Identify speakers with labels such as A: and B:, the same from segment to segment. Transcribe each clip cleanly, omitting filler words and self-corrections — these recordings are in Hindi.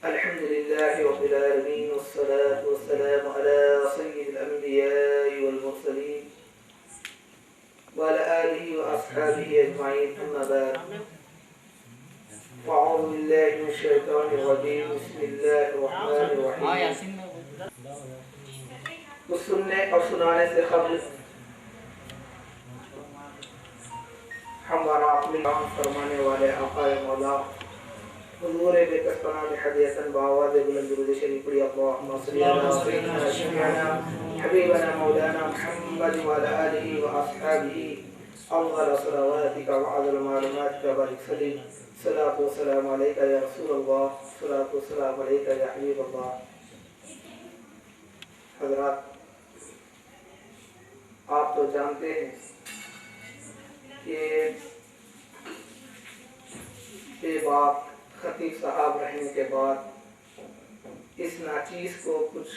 A: अल्हम्दुलिल्लाहि रब्बिल आलमीन वस्सलातु वस्सलामु अला सय्यिदिल अंबिया'i वल मुरसलीन व अला आलिहि व अस्हाबिहि अजमाइन अम्मा बाद फ़अऊज़ु बिल्लाहि मिनश शैतानिर रजीम बिस्मिल्लाहिर रहमानिर रहीम। कुछ सुनने और सुनाने से क़ब्ल हमारा अपने काम फरमाने वाले आक़ाए मौला हुज़ूर बेकसपना हदियतन बावाज़ बुलंद दुरूद शरीफ पढ़ी अल्लाहुम्मा सल्ली अला सय्यिदिना शफीअना हबीबना मौलाना मुहम्मद व अला आलिहि व अस्हाबिहि अफ़ज़ल सलावातिका व अज़ल मालूमातिका बारिक सल्ली सलातु व सलाम अलैका या रसूलल्लाह सलातु व सलाम अलैका या हबीबल्लाह। हज़रात, आप तो जानते हैं कि बेबाक खतीब साहब रहने के बाद इस नाचीज़ को कुछ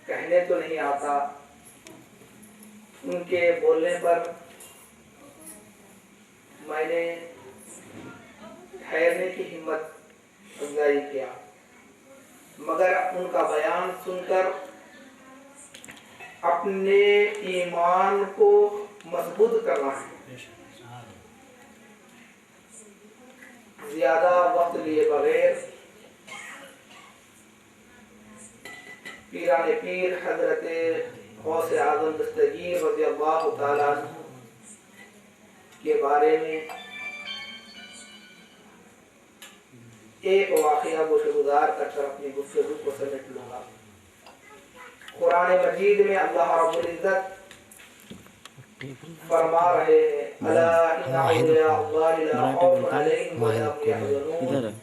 A: कहने तो नहीं आता। उनके बोलने पर मैंने ठहरने की हिम्मत अफ़ज़ाई किया, मगर उनका बयान सुनकर अपने ईमान को मजबूत करना है। ज़्यादा वक्त लिए बगैर पीराने पीर हज़रत गौसे आज़म दस्तगीर रज़ियल्लाहु ताला अन्हु के बारे में एक वाक़या को शुरुआत करकर अपनी गुफ्तगू को समेट लूँगा। कुरान मजीद में अल्लाह रब्बुल इज़्ज़त फरमा रहे हैं, अला इन्ना औलिया अल्लाहि ला खौफुन अलैहिम व ला हुम यहज़नून।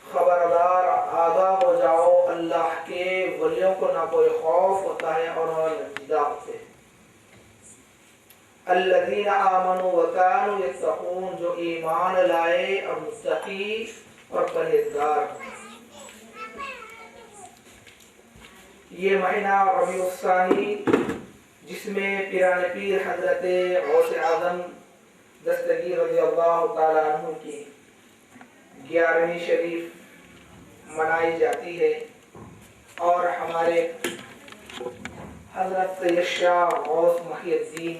A: खबरदार, आगाह हो जाओ, अल्लाह के वलियों को ना कोई खौफ होता है और न जिदा होते हैं। अल्लज़ीना आमनू व कानू यत्तक़ून, जो ईमान लाए और मुत्तकी और परहेज़गार। ये महीना रबीउल सानी, जिसमें पीराने पीर हज़रत गौसे आज़म दस्तगीर रज़ियल्लाहु ताला अन्हु की 11वीं शरीफ मनाई जाती है और हमारे हज़रत शाह गौस मुहियुद्दीन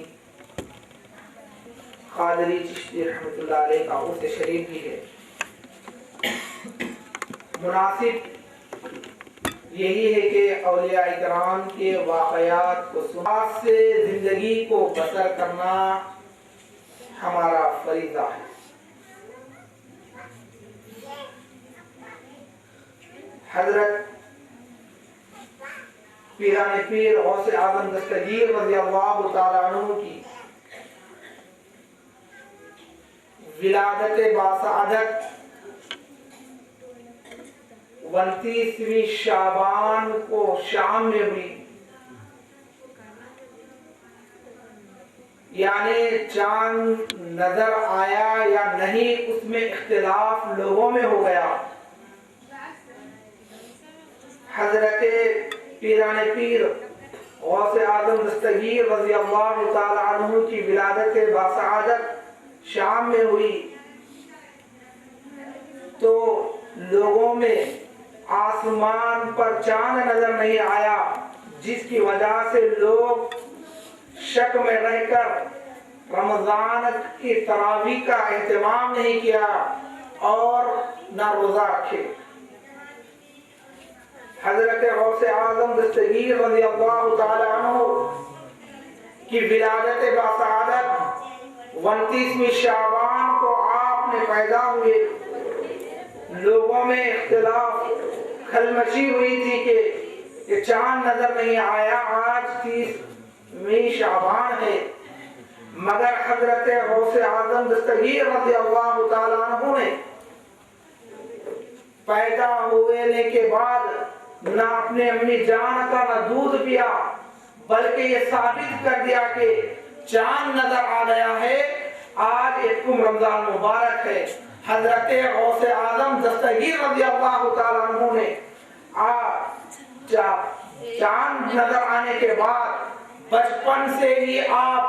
A: क़ादरी चिश्ती रहमतुल्लाह अलैह का उर्स शरीफ भी है। मुनासिब यही है कि औलिया इकराम के वाक़यात को सुनने से जिंदगी को बसर करना हमारा फरीज़ा है। हज़रत पीराने पीर गौसे आज़म दस्तगीर रज़ियल्लाहु ताला अन्हु की विलादत बासआदत 29वीं शाबान को शाम में हुई, यानी चांद नजर आया या नहीं उसमें इख्तिलाफ लोगों में हो गया। हजरत पीराने पीर गौसे आज़म दस्तगीर रज़ियल्लाहु ताला अन्हु की विलादत बासआदत शाम में हुई तो लोगों में आसमान पर चांद नजर नहीं आया, जिसकी वजह से लोग शक में रहकर रमजान की तरावी का एहतमाम नहीं किया और न रोजा रखे। हजरत गौसे आज़म दस्तगीर रज़ियल्लाहु ताला अन्हु की विलादत बासआदत 29वीं शाबान को आपने पैदा हुए। लोगों में इख्तिलाफ खलमची हुई थी कि चांद नजर नहीं आया, आज 30वीं शाबान है, मगर हजरत गौसे आज़म दस्तगीर रज़ियल्लाहु ताला अन्हु ने पैदा होने के बाद ना अपने अम्मी जान का ना दूध पिया, बल्कि ये साबित कर दिया कि चांद नजर आ गया है, आज एक रमजान मुबारक है। हजरत गौसे आज़म दस्तगीर रज़ियल्लाहु ताला अन्हु ने चांद नजर आने के बाद बचपन से ही आप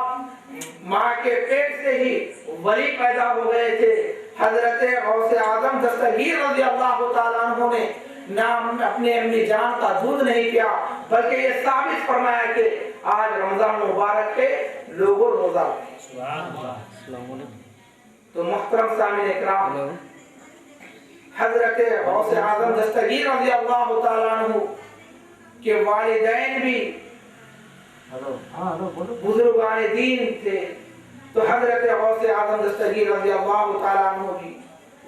A: माँ के पेट से ही वली पैदा हो गए थे। हजरत गौसे आजम दस्तगीर रज़ी अल्लाह ताला अन्हु ने नाम अपने अम्मी जान का दूध नहीं पिया, बल्कि ये साबित फरमाया कि आज रमजान मुबारक के लोगों रोजा। तो मुहतरम सामीन इकराम, हजरत गौसे आजम दस्तगीर रज़ी अल्लाह ताला अन्हु के वालिदैन भी बुजुर्गान दीन थे। तो हजरत गौसे आजम दस्तगीर रज़ी अल्लाह ताला अन्हु भी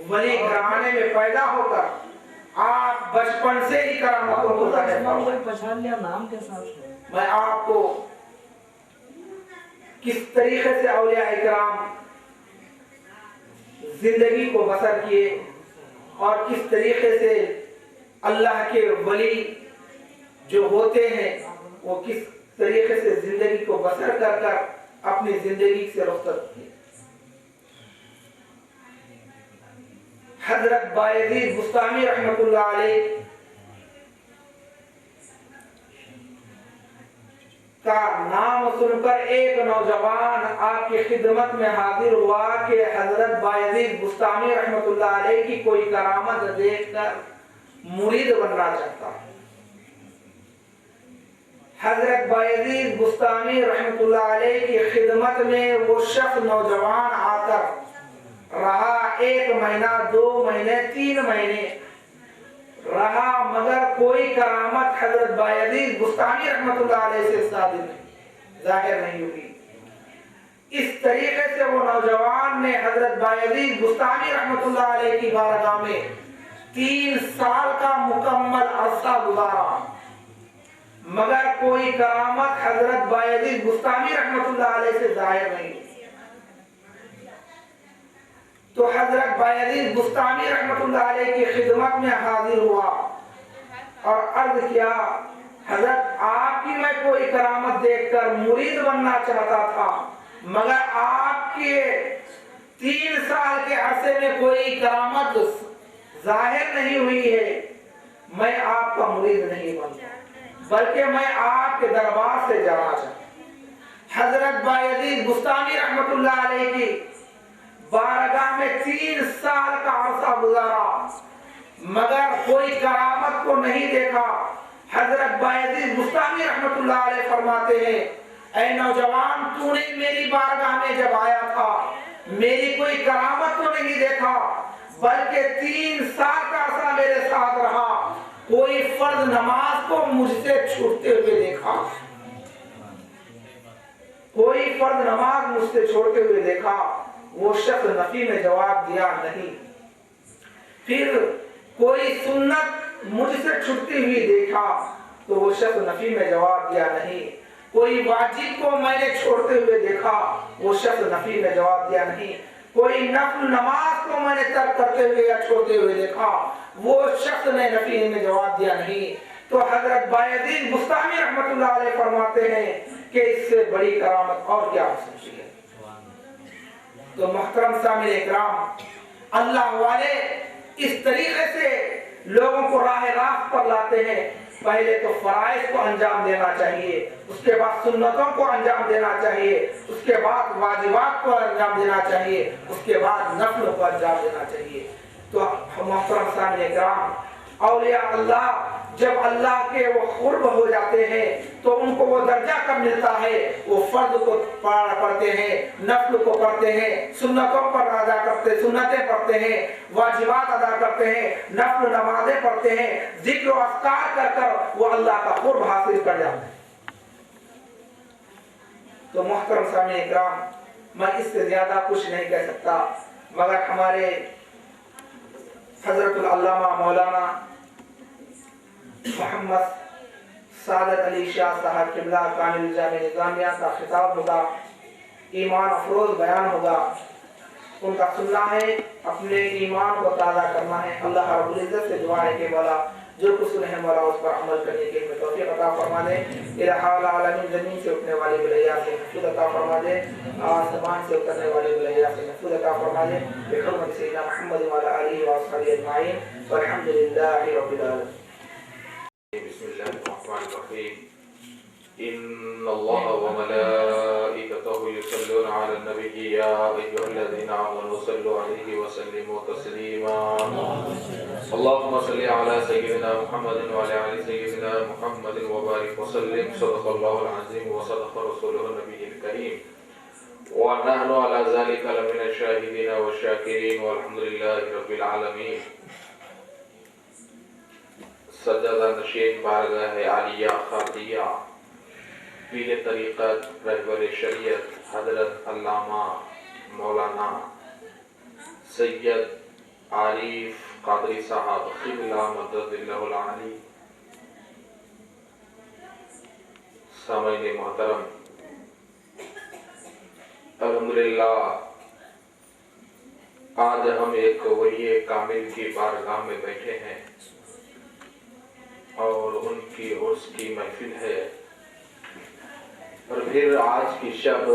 A: वली घराने में पैदा होकर आप बचपन से ही करामतों को जाहिर पहचान लिया नाम के साथ। मैं आपको किस तरीके से औलिया इकराम जिंदगी को बसर किए और किस तरीके से अल्लाह के वली जो होते हैं वो किस तरीके से जिंदगी को बसर कर कर अपनी जिंदगी से रुखसत किए। हजरत बायजीद बुस्तामी रहमतुल्लाह अलैह का नाम सुनकर एक नौजवान आपकी खिदमत में हाजिर हुआ कि हजरत बायजीद बुस्तामी रहमतुल्लाह अलैह की कोई करामत देखकर मुरीद बनना चाहता है। हजरत बायजीद बुस्तामी रहमतुल्लाह अलैह की खिदमत में वो शख्स नौजवान आकर रहा। 1 महीना, 2 महीने, 3 महीने रहा, मगर कोई करामत हजरत बायजीद बुस्तामी रहमतुल्लाह अलैह से जाहिर नहीं हुई। इस तरीके से वो नौजवान ने हजरत बायजीद बुस्तामी रहमतुल्लाह अलैह की बारगाह में 3 साल का मुकम्मल अरसा गुजारा, मगर कोई करामत हजरत बायजीद बुस्तामी रहमतुल्लाह अलैह से जाहिर नहीं। तो हजरत बायजीद बुस्तामी रहमतुल्लाह अलैह की खिदमत में हाजिर हुआ और अर्ज किया, हजरत आपकी मैं कोई करामत देखकर मुरीद बनना चाहता था, मगर आपके 3 साल के अरसे में कोई करामत जाहिर नहीं हुई है। मैं आपका मुरीद नहीं बनता, बल्कि मैं आपके दरबार से जाना चाहता। हजरत बायजीद बुस्तामी रहमतुल्लाह अलैह की बारगाह में 3 साल का अरसा गुजारा, मगर कोई करामत को नहीं देखा। हजरत बायजीद बुस्तामी रहमतुल्लाह अलैह फरमाते हैं, ऐ नौजवान, तूने मेरी बारगाह में जब आया था मेरी कोई करामत तो नहीं देखा, बल्कि 3 साल का अरसा मेरे साथ रहा, कोई फर्ज नमाज को मुझसे छूटते हुए देखा, कोई फर्ज नमाज मुझसे छोड़ते हुए देखा। वो शख्स नफी में जवाब दिया नहीं। फिर कोई सुन्नत मुझसे छूटती हुई देखा, तो वो शख्स नफी में जवाब दिया नहीं। कोई वाजिब को मैंने छोड़ते हुए देखा, वो शख्स नफी में जवाब दिया नहीं। कोई नफल नमाज को मैंने तर्क करते हुए या छोड़ते हुए देखा, वो शख्स ने नफी में जवाब दिया नहीं। तो हजरत बायजीद बुस्तामी रहमतुल्लाह अलैह फरमाते हैं कि इससे बड़ी करामत और क्या हो सकती है। तो मोहतरम सामीन इकराम, अल्लाह वाले इस तरीके से लोगों को राह रास्त पर लाते हैं। पहले तो फराइज को अंजाम देना चाहिए, उसके बाद सुन्नतों को अंजाम देना चाहिए, उसके बाद वाजिबात को अंजाम देना चाहिए, उसके बाद नफलों को अंजाम देना चाहिए। तो मोहतरम सामीन इकराम, औलिया अल्लाह जब अल्लाह के वो खुर्ब हो जाते हैं तो उनको वो दर्जा कब मिलता है। वो फर्ज को पढ़ते हैं, नफल को पढ़ते हैं, सुन्नतों पर अदा करते, सुन्नतें पढ़ते हैं, वाजिबात अदा करते हैं, नफल नमाजें पढ़ते हैं, जिक्र और अस्कार कर कर वो अल्लाह का खुर्ब हासिल कर जाते हैं। तो मोहतरम सामीन इकराम, मैं इससे ज्यादा कुछ नहीं कह सकता, मगर हमारे हजरतुल अल्लामा मौलाना मोहम्मद सादत अली शाह साहब किबला कामिल जामे निज़ामिया का खिताब होगा, ईमान अफरोज बयान होगा। उनका सुनना है, अपने ईमान को ताज़ा करना है। अल्लाह रब्बुल इज्जत से दुआ है कि मौला जो कुछ सुने हैं मौला उस पर अमल करने की हमें तौफीक अता फरमा दे। इलाहाल आलमीन, जमीन से उठने वाली बलैया से महफूज अता फरमा दे, आसमान से उतरने वाली बलैया से महफूज अता फरमा दे। बिहुर्मत सय्यिदना मुहम्मद व अला आलिहि व अस्हाबिहि अजमाइन, वल्हम्दुलिल्लाहि रब्बिल आलमीन। बिस्मिल्लाहिर्रहमानिर्रहीम।
B: इन्नल्लाह व मलाइकतहु युसल्लूना अलन नबी या अय्युहल्लज़ीना आमनू सल्लु अलैहि व सल्लिमू तस्लीमा अल्लाहुम्मा सल्लि अला सय्यिदिना मुहम्मदिन व अला आलि सय्यिदिना मुहम्मदिन व बारिक व सल्लिम सदक़ल्लाहुल अज़ीम व सदक़ रसूलुहुन नबिय्युल करीम व नहनु अला ज़ालिका लमिनश शाहिदीन व शाकिरीन वल्हम्दुलिल्लाहि रब्बिल आलमीन। सज्जादा नशीन बारगाह आलिया खातिया पीर तरीक़त रहबर शरीयत हज़रत अल्लामा मौलाना सैयद आरिफ क़ादरी साहब क़िबला मद्ददिल्लाहुल आली। सामईन मोहतरम, अल्हम्दुलिल्लाह आज हम एक वली कामिल की बारगाह में बैठे हैं और उनकी उर्स की महफिल है। और फिर आज की शब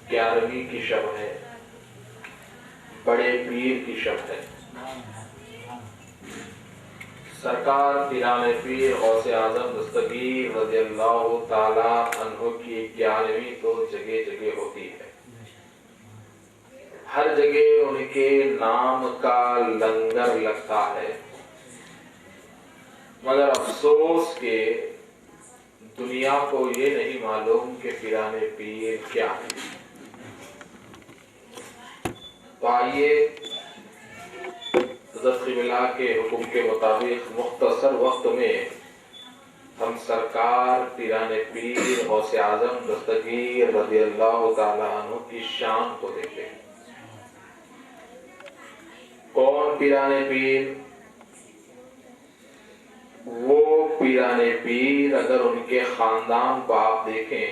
B: 11वीं की शब है, बड़े पीर की शब है। सरकार पीराने पीर गौसे आजम दस्तगीर रज़ियल्लाहु ताला अन्हु की 11वीं तो जगह जगह होती है। हर जगह उनके नाम का लंगर लगता है, मगर अफसोस के दुनिया को ये नहीं मालूम कि पीराने पीर क्या है। तो आइए हज़रत क़िबला के हुक्म के मुताबिक मुख्तसर वक्त में हम सरकार पीराने पीर गौसे आजम दस्तगीर रज़ियल्लाहु ताला अन्हु की शान को देखते हैं। कौन पीराने पीर? वो पीराने पीर अगर उनके खानदान को आप देखें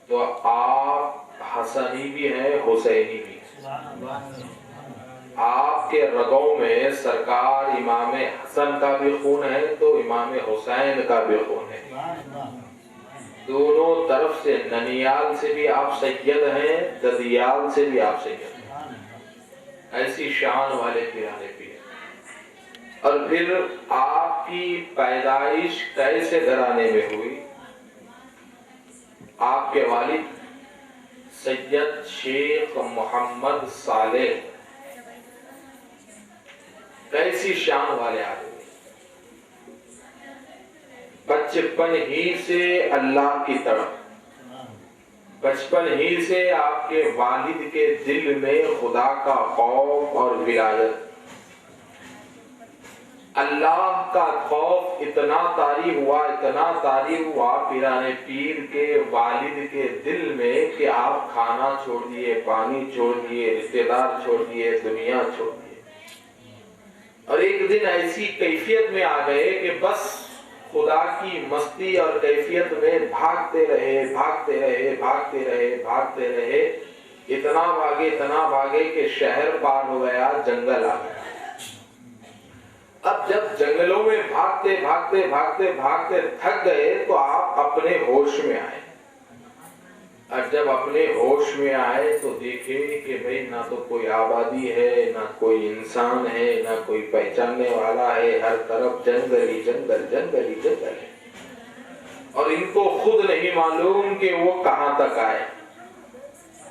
B: तो आप हसनी भी हैं, हुसैनी भी हैं। आपके रगों में सरकार इमाम हसन का भी खून है तो इमाम हुसैन का भी खून है। दोनों तरफ से, ननियाल से भी आप सैयद हैं, ददियाल से भी आप सैयद हैं। ऐसी शान वाले पीराने पीर। और फिर आपकी पैदाइश कैसे घराने में हुई? आपके वालिद सैयद शेख मोहम्मद सालेह कैसी शान वाले आदमी। बचपन ही से अल्लाह की तरफ, बचपन ही से आपके वालिद के दिल में खुदा का खौफ और विलायत, अल्लाह का खौफ इतना तारी हुआ पीराने पीर के वालिद के दिल में कि आप खाना छोड़ दिए, पानी छोड़ दिए, रिश्तेदार छोड़ दिए, दुनिया छोड़ दिए। और एक दिन ऐसी कैफियत में आ गए कि बस खुदा की मस्ती और कैफियत में भागते रहे। इतना भागे कि शहर पार हो गया, जंगल आ गया। अब जब जंगलों में भागते थक गए तो आप अपने होश में आए। और जब अपने होश में आए तो देखे कि भाई ना तो कोई आबादी है, ना कोई इंसान है, ना कोई पहचानने वाला है। हर तरफ जंगल ही जंगल है। और इनको खुद नहीं मालूम कि वो कहां तक आए।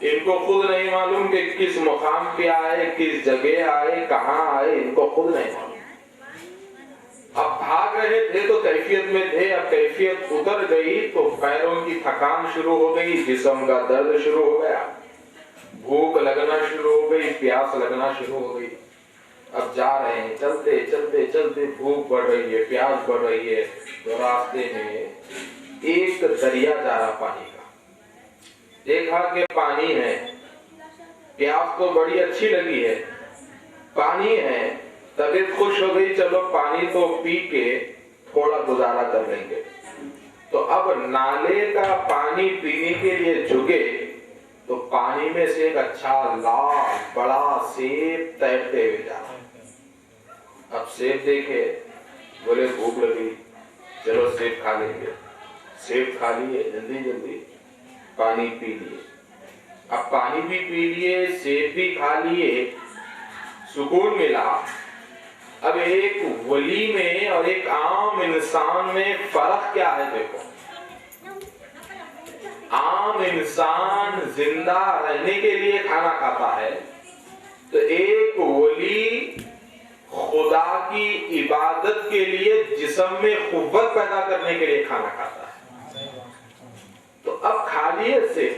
B: इनको खुद नहीं मालूम कि किस मुकाम पे आए, किस जगह आए, कहां आए, इनको खुद नहीं मालूम। अब भाग रहे थे तो कैफियत में थे, अब कैफियत उतर गई तो पैरों की थकान शुरू हो गई, जिस्म का दर्द शुरू हो गया, भूख लगना शुरू हो गई, प्यास लगना शुरू हो गई। अब जा रहे हैं, चलते भूख बढ़ रही है, प्यास बढ़ रही है। तो रास्ते में एक दरिया जा रहा पानी का, देखा कि पानी है, प्यास तो बड़ी अच्छी लगी है, पानी है, तबीयत खुश हो गई, चलो पानी तो पी के थोड़ा गुजारा कर लेंगे। तो अब नाले का पानी पीने के लिए झुके तो पानी में से एक अच्छा लाल बड़ा सेब तैरते हुए जा रहा। अब सेब देखे, बोले भूख लगी, चलो सेब खा लेंगे। सेब खा लिए, जल्दी पानी पी लिए। अब पानी भी पी लिए, सेब भी खा लिए, सुकून मिला। अब एक वली में और एक आम इंसान में फर्क क्या है? देखो, आम इंसान जिंदा रहने के लिए खाना खाता है, तो एक वली खुदा की इबादत के लिए जिस्म में कुव्वत पैदा करने के लिए खाना खाता है। तो अब खालिए से,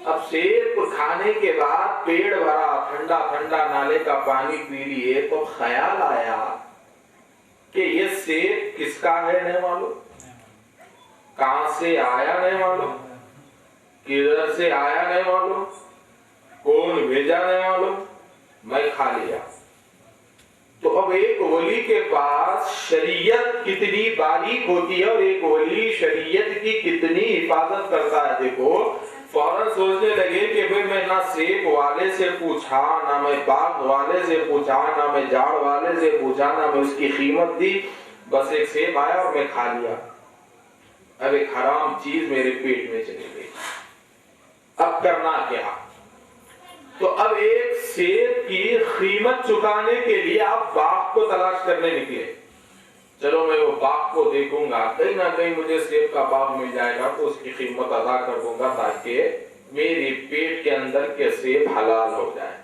B: अब सेब खाने के बाद पेट भरा, ठंडा ठंडा नाले का पानी पी लिए, तो ख्याल आया कि ये सेब किसका है नहीं मालूम, कहां से आया नहीं मालूम, किधर से आया नहीं मालूम, कौन भेजा नहीं मालूम, मैं खा लिया। तो अब एक वली के पास शरीयत कितनी बारीक होती है और एक वली शरीयत की कितनी हिफाजत करता है। देखो, फौरन सोचने लगे कि भाई मैं ना सेब वाले से पूछा, ना मैं बाग वाले से पूछा, ना मैं झाड़ वाले से पूछा, ना मैं उसकी कीमत दी, बस एक सेब आया और मैं खा लिया। अब एक हराम चीज मेरे पेट में चली गई, अब करना क्या? तो अब एक सेब की कीमत चुकाने के लिए आप बाग को तलाश करने निकले। चलो मैं वो बाग को देखूंगा, कहीं ना कहीं मुझे सेब का बाग मिल जाएगा तो उसकी कीमत अदा कर दूंगा ताकि मेरे पेट के अंदर के सेब हलाल हो जाए।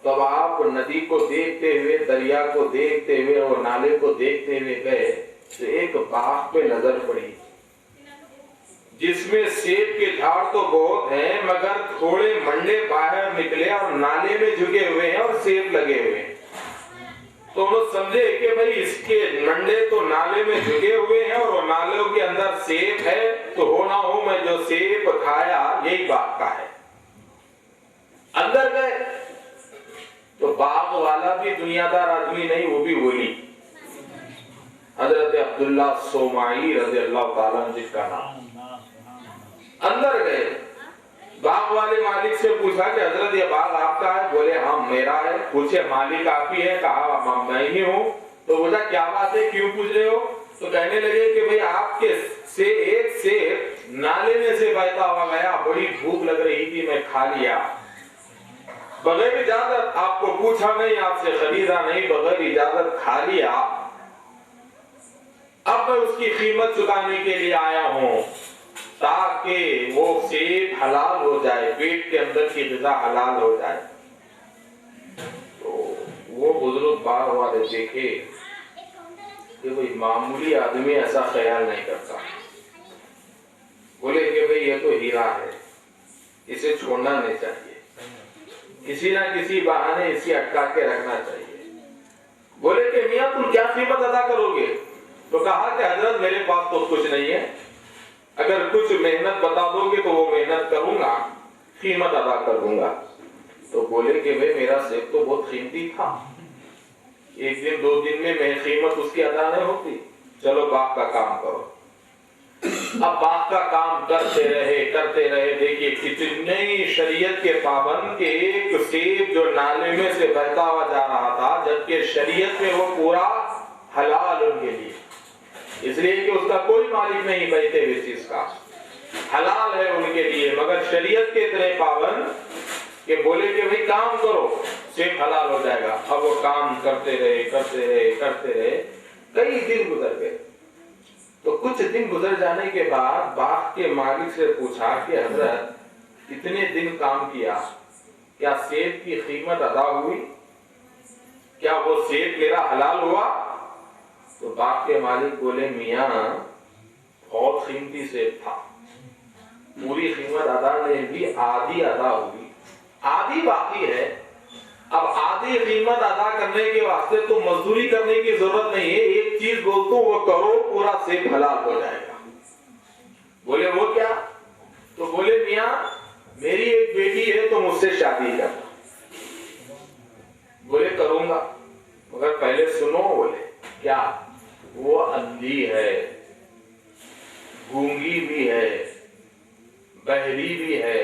B: तब आप नदी को देखते हुए, दरिया को देखते हुए और नाले को देखते हुए गए, तो एक बाग पे नजर पड़ी जिसमें सेब के झाड़ तो बहुत हैं, मगर थोड़े मंडे बाहर निकले और नाले में झुके हुए हैं और सेब लगे हुए हैं। तो वो समझे कि भाई इसके मंडे तो नाले में झुके हुए हैं और नालों के अंदर सेब है, तो हो ना हो मैं जो सेब खाया यही बाग का है। अंदर गए तो बाग वाला भी दुनियादार आदमी नहीं, वो भी वली हजरत अब्दुल्ला सोमाई रज़ी अल्लाह ताला अन्हु जिसका नाम। अंदर गए, बाग वाले मालिक से पूछा कि हजरत ये बाग आपका है? बोले हाँ मेरा है। पूछे मालिक आप ही है? कहा मैं ही हूँ। तो बोला क्या बात है, क्यों पूछ रहे हो? तो कहने लगे कि भाई आपके से एक सेब नाले में से बहता हुआ गया, बड़ी भूख लग रही थी, मैं खा लिया बगैर इजाजत, आपको पूछा नहीं, आपसे खरीदा नहीं, बगैर इजाजत खा लिया। अब मैं उसकी कीमत चुकाने के लिए आया हूँ ताकि वो सेब हलाल हो जाए, पेट के अंदर की ग़िज़ा हलाल हो जाए। तो वो बुजुर्ग बाग वाले देखे कि भाई मामूली आदमी ऐसा ख्याल नहीं करता। बोले कि भाई ये तो हीरा है, इसे छोड़ना नहीं चाहिए, किसी ना किसी बहाने इसे अटका के रखना चाहिए। बोले कि मियां तुम क्या कीमत अदा करोगे? तो कहा कि हजरत मेरे पास तो कुछ नहीं है, अगर कुछ मेहनत बता दोगे तो वो मेहनत करूंगा, कीमत अदा कर दूंगा। तो बोले कि भाई मेरा सेब तो बहुत कीमती था, एक दिन दो दिन में मैं कीमत उसकी अदा नहीं होती, चलो बाग का काम करो। अब बाग का काम करते रहे, देखिए कितने शरीयत के पाबंद के एक सेब जो नाले में से बहता हुआ जा रहा था, जबकि शरीयत में वो पूरा हलाल उनके लिए, इसलिए कि उसका कोई मालिक नहीं बहते हुए चीज का, हलाल है उनके लिए, मगर शरीयत के इतने पाबंद कि बोले कि भाई काम करो सेब हलाल हो जाएगा। अब वो काम करते रहे, कई दिन गुजर गए। तो कुछ दिन गुजर जाने के बाद बाग के मालिक से पूछा कि हजरत इतने दिन काम किया, क्या सेब की कीमत अदा हुई? क्या वो सेब मेरा हलाल हुआ? तो बाग के मालिक बोले मियां बहुत कीमती सेब था, पूरी कीमत अदा नहीं हुई, आधी अदा हुई, आधी बाकी है। अब आधी कीमत अदा करने के वास्ते तो मजदूरी करने की जरूरत नहीं है, एक चीज बोलता हूं वो करो, पूरा सेब हलाल हो जाएगा। बोले वो क्या? तो बोले मियां मेरी एक बेटी है तो मुझसे शादी करना। बोले करूंगा, मगर पहले सुनो। बोले क्या? वो अंधी है, गूंगी भी है, बहरी भी है,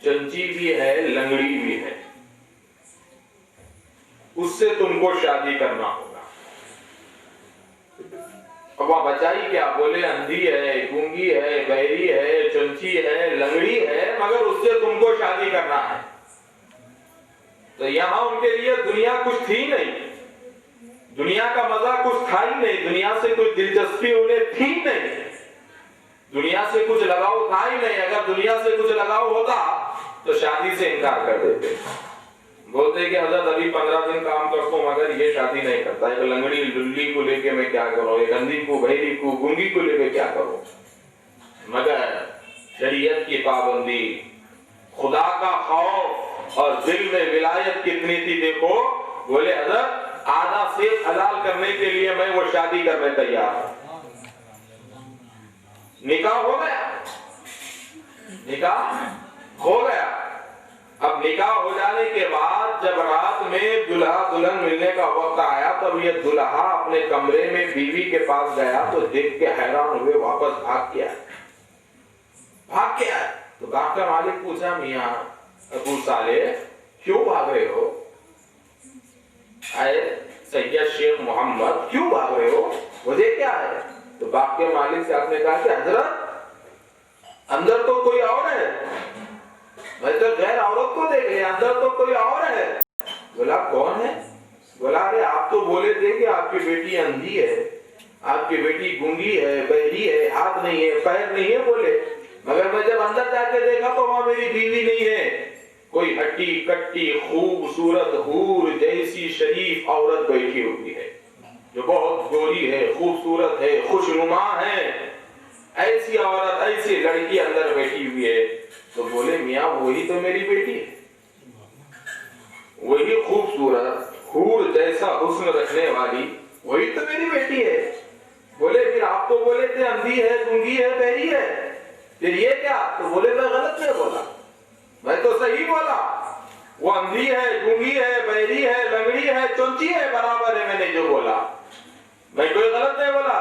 B: चंची भी है, लंगड़ी भी है, उससे तुमको शादी करना होगा। अब वह बचाई क्या? बोले अंधी है, गूंगी है, बहरी है, चंची है, लंगड़ी है, मगर उससे तुमको शादी करना है। तो यहाँ उनके लिए दुनिया कुछ थी नहीं, दुनिया का मजा कुछ था ही नहीं, दुनिया से कोई दिलचस्पी उन्हें थी नहीं, दुनिया से कुछ लगाव था ही नहीं। अगर दुनिया से कुछ लगाव होता तो शादी से इनकार कर देते, बोलते कि हजरत अभी 15 दिन काम करता हूं मगर ये शादी नहीं करता, एक लंगड़ी लुल्ली को लेके मैं क्या करूं, एक अंधी को, बहरी को, गूंगी को लेके क्या करूं। मगर शरीयत की पाबंदी, खुदा का खौफ और दिल में विलायत कितनी थी देखो। बोले हजरत आधा सेब हलाल करने के लिए मैं वो शादी करने तैयार हूं। निकाह हो गया, निकाह हो गया। अब निकाह हो जाने के बाद जब रात में दुल्हा दुल्हन मिलने का वक्त आया, तब ये दुल्हा अपने कमरे में बीवी के पास गया तो देख के हैरान हुए, वापस भाग के आए। भाग के आए तो गांव का मालिक पूछा, मियां अबू साले क्यों भाग रहे हो? आए सैयद शेख मोहम्मद क्यों भाग रहे हो, मुझे क्या है? तो बाप के मालिक से आपने कहा कि हजरत अंदर तो कोई और है, मैं तो गैर औरत को देख लिया, अंदर तो कोई और है। बोला कौन है? बोला अरे आप तो बोले थे कि आपकी बेटी अंधी है, आपकी बेटी गूंगी है, बहरी है, हाथ नहीं है, पैर नहीं है। बोले मगर मैं जब अंदर जाके देखा तो वहां मेरी बीवी नहीं है, कोई हट्टी कट्टी खूबसूरत हूर जैसी शरीफ औरत बैठी हुई है, जो बहुत गोरी है, खूबसूरत है, खुशनुमा है, ऐसी औरत, ऐसी लड़की अंदर बैठी हुई है। तो बोले मियाँ वही तो मेरी बेटी है, वही खूबसूरत हूर जैसा हुस्न रखने वाली वही तो मेरी बेटी है। बोले फिर आप तो बोले थे अंधी है, गूंगी है, बहरी है, फिर ये क्या? तो बोले मैं गलत नहीं बोला, मैं तो सही बोला, वो अंधी है, गूंगी है, बहरी है, लंगड़ी है, चौंची है, बराबर है मैंने जो बोला, मैं कोई गलत नहीं बोला।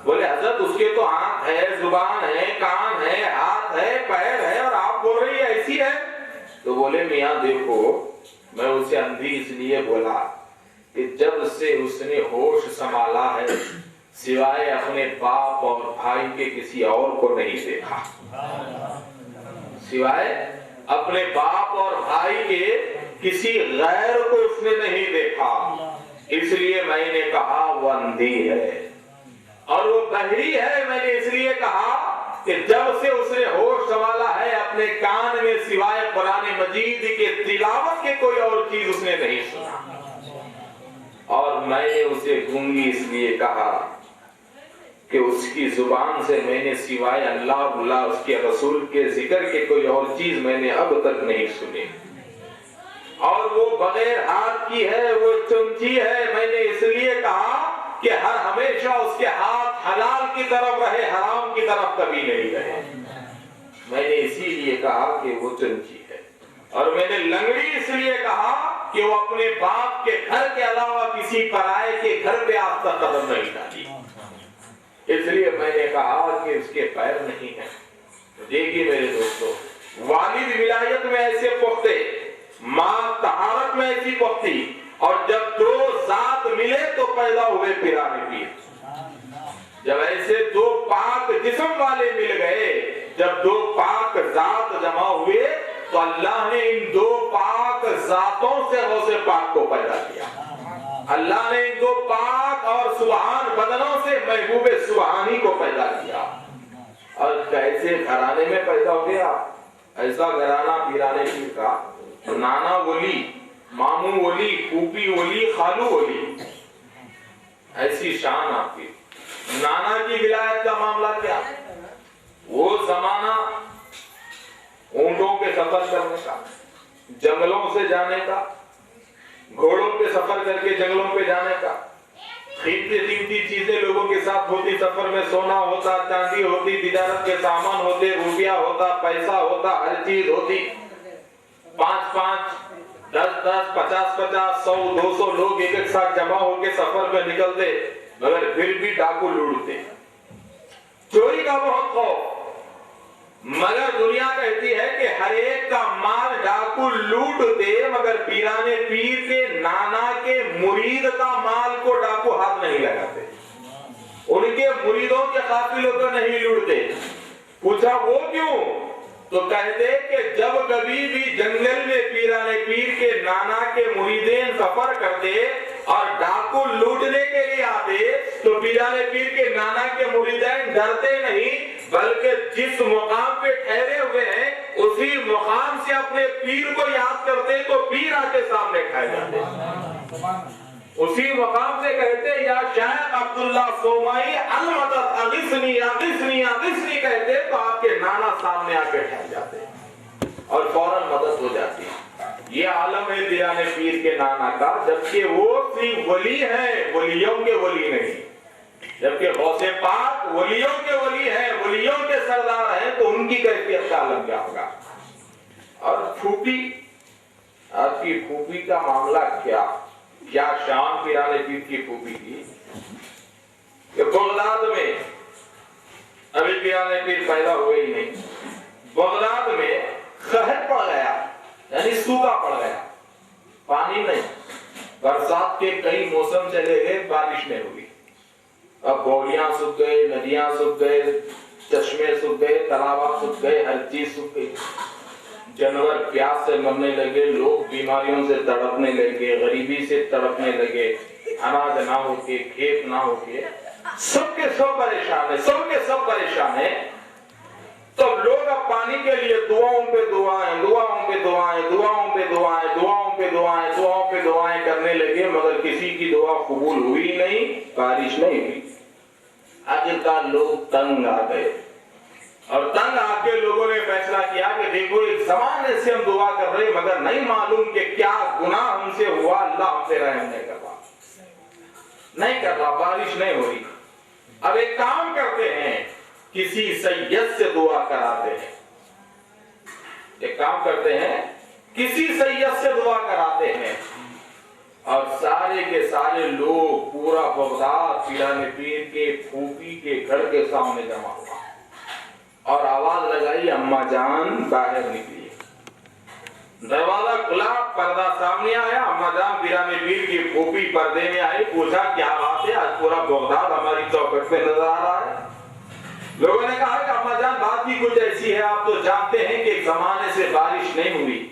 B: बोले हजरत उसके तो आंख है, जुबान है, कान है, हाथ है, पैर है और आप बोल रही है ऐसी है। तो बोले मियाँ देखो मैं उसे अंधी इसलिए बोला कि जब से उसने होश संभाला है सिवाय अपने बाप और भाई के किसी और को नहीं देखा, सिवाय अपने बाप और भाई के किसी गैर को उसने नहीं देखा, इसलिए मैंने कहा वो अंधी है। और वो बहरी है मैंने इसलिए कहा कि जब से उसने होश संभाला है अपने कान में सिवाय कुरान मजीद के तिलावत के कोई और चीज उसने नहीं सुना। और मैंने उसे गूंगी इसलिए कहा कि उसकी जुबान से मैंने सिवाय अल्लाह बुला उसके रसूल के जिक्र के कोई और चीज मैंने अब तक नहीं सुनी। और वो बगैर हाथ की है, वो चुंची है, मैंने इसलिए कहा कि हर हमेशा उसके हाथ हलाल की तरफ रहे, हराम की तरफ कभी नहीं रहे। मैंने इसीलिए कहा कि वो चुंची है। और मैंने लंगड़ी इसलिए कहा कि वो अपने बाप के घर के अलावा किसी पराये के घर पे आज तक कदम नहीं डाली, इसलिए मैंने कहा कि उसके पैर नहीं है। तो देखिए मेरे दोस्तों, वालिद विलायत में ऐसे पुख्ते, माँ तहारत में ऐसी पुख्ती, और जब दो जात मिले तो पैदा हुए पिराने पीर। जब ऐसे दो पाक जिस्म वाले मिल गए, जब दो पाक जात जमा हुए तो अल्लाह ने इन दो पाक जातों से गौसे पाक को पैदा किया। अल्लाह ने इन दो पाक और सुबहान बदनों से महबूबे सुबहानी को पैदा किया। और कैसे घराने में पैदा हो गया, ऐसा घराना पिराने पीर का, नाना वली, मामू वली, फूफी वली, खालू वली, ऐसी शान आपकी। नाना की विलायत का मामला क्या? वो जमाना ऊंटों के सफर करने का, जंगलों से जाने का, घोड़ों पे सफर करके जंगलों पे जाने का, कीमती चीजें लोगों के साथ होती सफर में, सोना होता, चांदी होती, तिजारत के सामान होते, रुपया होता, पैसा होता, हर चीज होती। 5-5, 10-10, 50-50, 100-200 लोग एक साथ जमा होकर सफर में निकलते, मगर फिर भी डाकू लूटते, चोरी का बहुत खौफ। मगर दुनिया कहती है कि हर एक का माल डाकू लूटते, मगर पीराने पीर के नाना के मुरीद का माल को डाकू हाथ नहीं लगाते, उनके मुरीदों के काफिलों को नहीं लूटते। पूछा वो क्यों? तो कहते कि जब कभी भी जंगल में पीराने पीर के नाना के मुरीदें सफर करते और डाकू लूटने के लिए आते तो पीराने पीर के नाना के मुरीदें डरते नहीं, बल्कि जिस मुकाम पे ठहरे हुए हैं उसी मुकाम से अपने पीर को याद करते तो पीर आके सामने खाए जाते। उसी मुकाम से कहते या शायद अब्दुल्ला सोमाई अलमदद अगिस्नी अगिस्नी अगिस्नी कहते तो आपके नाना सामने आके ठहर जाते और फौरन मदद हो जाती। ये आलम है पीराने पीर के नाना का, जबकि वो सिर्फ वली है, वलियों के वली नहीं। जबकि गौसे पाक वलियों के वली है, वलियों के सरदार हैं, तो उनकी कैफियत का आलम क्या होगा। और फूफी, आपकी फूफी का मामला क्या शान पीराने पीर की फूफी की। बगदाद में अभी पीराने पीर पैदा हुए ही नहीं, बगदाद में कहर पड़ गया, यानी सूखा पड़ गया, पानी नहीं। बरसात के कई मौसम चले गए, बारिश नहीं हुई। अब बोलियां सूख गए, नदियां सूख गए, चश्मे सूख गए, तालाब सूख गए, हर चीज सूख गई। जानवर प्यास से मरने लगे, लोग बीमारियों से तड़पने लगे, गरीबी से तड़पने लगे, अनाज ना होके, खेत ना होके, सबके सब परेशान है, सबके सब परेशान है। तो लोग अब पानी के लिए दुआओं पे दुआएं, दुआओं पे दुआएं, दुआओं पे दुआएं, दुआओं पे दुआएं, दुआओं पे दुआएं करने लगे, मगर किसी की दुआ कबूल हुई नहीं, बारिश नहीं हुई। आखिरकार लोग तंग आ गए और तंग आके लोगों ने फैसला किया कि देखो एक जमाने से हम दुआ कर रहे, मगर नहीं मालूम कि क्या गुनाह हमसे हुआ, अल्लाह हमसे रहम नहीं कर रहा, नहीं कर रहा, बारिश नहीं हो रही। अब एक काम करते हैं, किसी सैयद से दुआ कराते हैं। एक काम करते हैं, किसी सैयद से दुआ कराते हैं। और सारे के सारे लोग, पूरा बगदाद पीराने पीर के फूफी के घर के सामने जमा हुआ और आवाज लगाई, अम्मा जान बाहर निकली। दरवाजा खुला, पर्दा सामने आया, अम्मा जान पीराने पीर की फूफी पर्दे में आई। पूछा क्या बात है, आज पूरा बगदाद हमारी चौखट पे नजर आ रहा है। लोगों ने कहा कि अम्मा जान बात ही कुछ ऐसी है, आप तो जानते हैं कि एक जमाने से बारिश नहीं हुई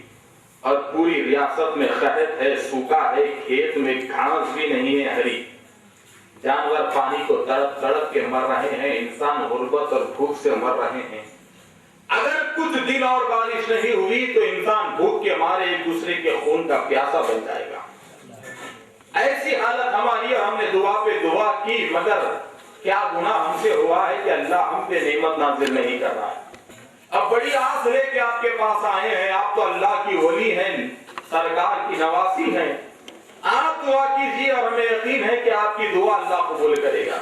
B: और पूरी रियासत में कहत है, सूखा है, खेत में घास भी नहीं है हरी, जानवर पानी को तड़प तड़प के मर रहे हैं, इंसान गुर्बत और भूख से मर रहे हैं। अगर कुछ दिन और बारिश नहीं हुई तो इंसान भूख के मारे एक दूसरे के खून का प्यासा बन जाएगा। ऐसी हालत हमारी, और हमने दुआ पे दुआ की, मगर क्या गुनाह हमसे हुआ है कि अल्लाह हम पे नेमत नाजिल नहीं कर रहा है। अब बड़ी आस लेके आपके पास आए हैं, आप तो अल्लाह की वली हैं, सरकार की नवासी हैं, आप दुआ कीजिए और हमें यकीन है कि आपकी दुआ अल्लाह कबूल करेगा।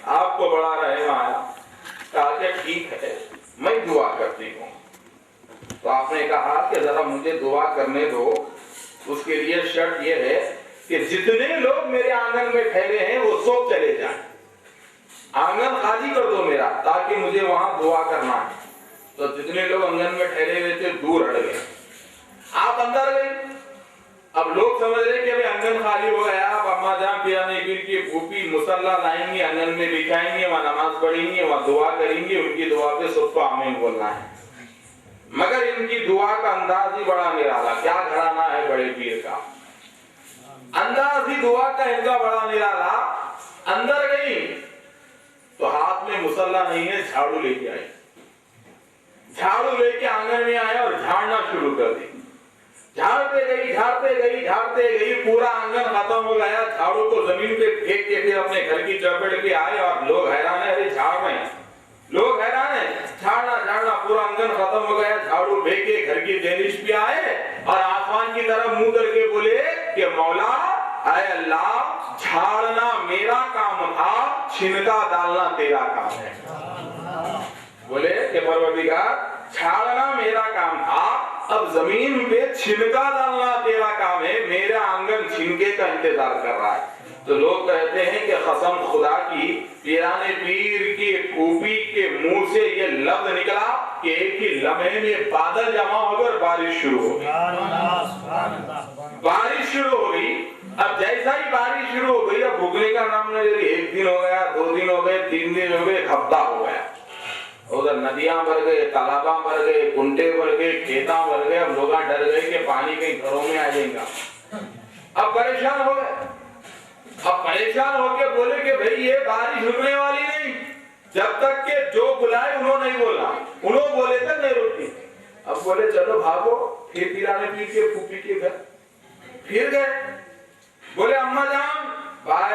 B: आपको बड़ा रहम आया, कहा कि ठीक है मैं दुआ करती हूँ। तो आपने कहा कि जरा मुझे दुआ करने दो, उसके लिए शर्त यह है कि जितने लोग मेरे आंगन में ठहरे हैं वो सब चले जाएं, आंगन खाली कर दो मेरा, ताकि मुझे वहां दुआ करना है। तो जितने लोग आंगन में ठहरे हुए थे दूर हट गए, आप अंदर गए। अब लोग समझ रहे कि अभी आंगन खाली हो गया, अब अम्मा जान पीराने पीर की फूफी मुसल्ला लाएंगे, आंगन में बिछाएंगे, वहां नमाज पढ़ेंगे, वहां दुआ करेंगे, उनकी दुआ पे सबको आमीन बोलना है। मगर इनकी दुआ का अंदाज ही बड़ा निराला, क्या घराना है बड़े पीर का, अंदाज ही दुआ का इनका बड़ा निराला। अंदर गई तो हाथ में मुसल्ला नहीं है, झाड़ू लेके आई, झाड़ू लेके आंगन में आए और झाड़ना शुरू कर दी। झाड़ते गई झाड़ते गई झाड़ते गई, पूरा आंगन खत्म हो गया। झाड़ू को जमीन पे फेंक के फिर अपने घर की चौखट पे आए और लोग हैरान है, अरे झाड़ रहे हैं, लोग हैरान है, झाड़ना झाड़ना पूरा आंगन खत्म हो गया। झाड़ू फेंके घर की दहलीज पे आए और आसमान की तरफ मुंह करके बोले कि मौला आए अल्लाह, झाड़ना मेरा काम था, छिनका डालना तेरा काम है। बोले कि परवरदिगार झाड़ना मेरा काम था, अब जमीन पे छिनका डालना तेरा काम है, मेरा आंगन छिनके का इंतजार कर रहा है। तो लोग कहते हैं कि कसम खुदा की, पीराने पीर की फूफी के मुंह से ये लफ्ज निकला कि एक ही लम्हे में बादल जमा होकर बारिश शुरू हो गई। बारिश शुरू हो गई। अब जैसा ही बारिश शुरू हो गई, अब रुकने का नाम नहीं ले रही। एक दिन हो गया, 2 दिन हो गए, 3 दिन हो गए, 1 हफ्ता हो गया। उधर नदियां भर गए, तालाबा भर गए, कुंटे भर गए, खेता भर गए। अब लोग डर गए कि पानी कहीं घरों में आ जाएगा। अब परेशान हो गए। अब परेशान होके बोले कि भाई ये बारिश रुकने वाली नहीं, जब तक के जो बुलाए उन्होंने नहीं बोला, उन्होंने बोले तक नहीं रुकती। अब बोले चलो भागो, फिर पिलाने पी के फूफी के घर फिर गए। बोले अम्मा जान